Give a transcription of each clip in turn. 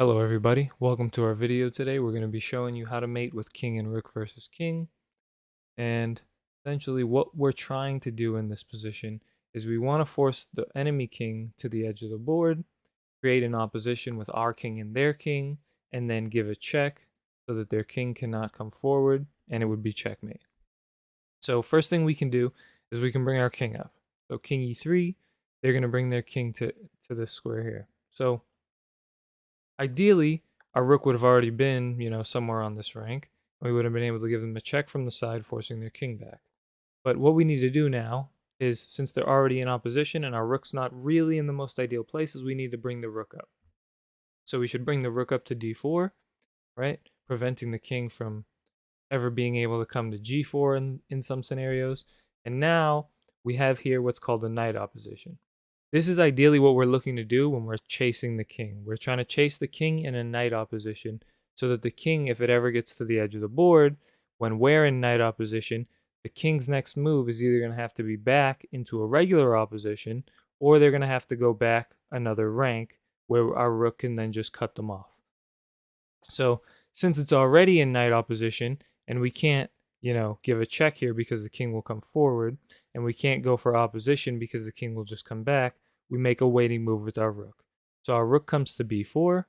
Hello everybody, welcome to our video today. We're going to be showing you how to mate with King and Rook versus King. And essentially what we're trying to do in this position is we want to force the enemy king to the edge of the board, create an opposition with our king and their king, and then give a check so that their king cannot come forward, and it would be checkmate. So first thing we can do is we can bring our king up. So king e3, they're going to bring their king to this square here. So ideally, our rook would have already been, somewhere on this rank. We would have been able to give them a check from the side, forcing their king back. But what we need to do now is, since they're already in opposition and our rook's not really in the most ideal places, we need to bring the rook up. So we should bring the rook up to d4, right? Preventing the king from ever being able to come to g4 in some scenarios. And now we have here what's called a knight opposition. This is ideally what we're looking to do when we're chasing the king. We're trying to chase the king in a knight opposition so that the king, if it ever gets to the edge of the board, when we're in knight opposition, the king's next move is either going to have to be back into a regular opposition, or they're going to have to go back another rank where our rook can then just cut them off. So since it's already in knight opposition and we can't, give a check here because the king will come forward, and we can't go for opposition because the king will just come back, we make a waiting move with our rook. So our rook comes to b4,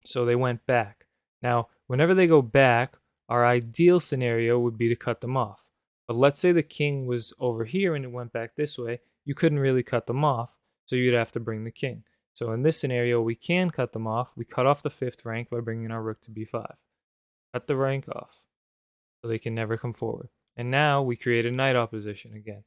so they went back. Now, whenever they go back, our ideal scenario would be to cut them off. But let's say the king was over here and it went back this way, you couldn't really cut them off, so you'd have to bring the king. So in this scenario, we can cut them off. We cut off the 5th rank by bringing our rook to b5. Cut the rank off so they can never come forward. And now we create a knight opposition again.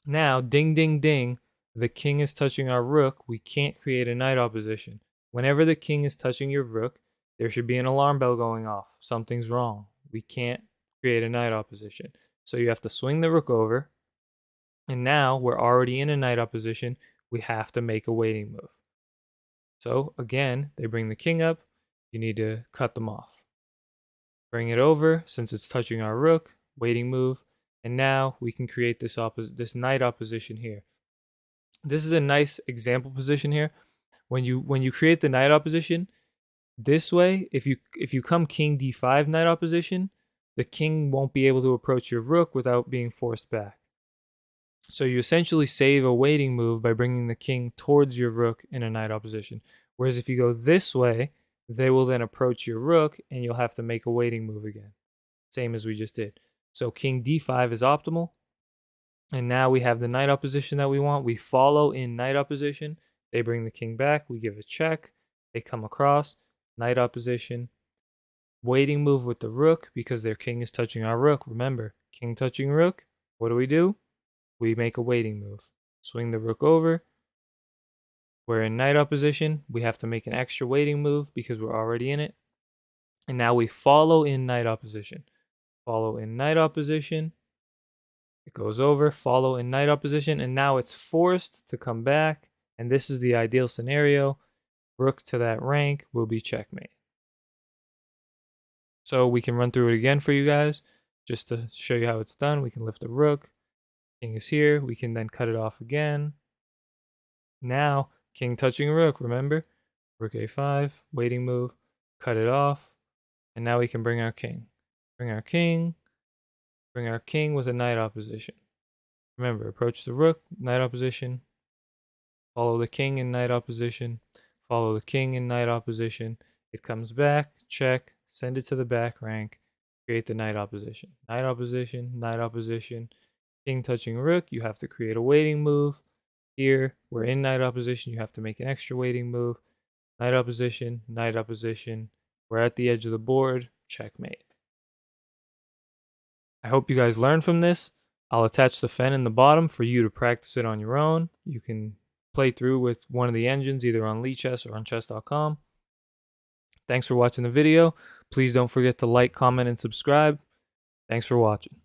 Now, ding, ding, ding, the king is touching our rook. We can't create a knight opposition. Whenever the king is touching your rook, there should be an alarm bell going off. Something's wrong. We can't create a knight opposition. So you have to swing the rook over. And now we're already in a knight opposition. We have to make a waiting move. So again, they bring the king up. You need to cut them off. Bring it over since it's touching our rook. Waiting move. And now we can create this knight opposition here. This is a nice example position here. When you create the knight opposition, this way, if you come king d5 knight opposition, the king won't be able to approach your rook without being forced back. So you essentially save a waiting move by bringing the king towards your rook in a knight opposition. Whereas if you go this way, they will then approach your rook and you'll have to make a waiting move again. Same as we just did. So king d5 is optimal. And now we have the knight opposition that we want. We follow in knight opposition. They bring the king back. We give a check. They come across. Knight opposition. Waiting move with the rook because their king is touching our rook. Remember, king touching rook. What do? We make a waiting move. Swing the rook over. We're in knight opposition. We have to make an extra waiting move because we're already in it. And now we follow in knight opposition. Follow in knight opposition. It goes over, follow in knight opposition, and now it's forced to come back. And this is the ideal scenario. Rook to that rank will be checkmate. So we can run through it again for you guys, just to show you how it's done. We can lift the rook. King is here. We can then cut it off again. Now, king touching rook, remember? Rook a5, waiting move, cut it off. And now we can bring our king. Bring our king. Bring our king with a knight opposition. Remember, approach the rook, knight opposition. Follow the king in knight opposition. Follow the king in knight opposition. It comes back, check, send it to the back rank, create the knight opposition. Knight opposition, knight opposition. King touching rook, you have to create a waiting move. Here, we're in knight opposition, you have to make an extra waiting move. Knight opposition, knight opposition. We're at the edge of the board, checkmate. I hope you guys learned from this. I'll attach the fen in the bottom for you to practice it on your own. You can play through with one of the engines, either on Lichess or on chess.com. Thanks for watching the video. Please don't forget to like, comment, and subscribe. Thanks for watching.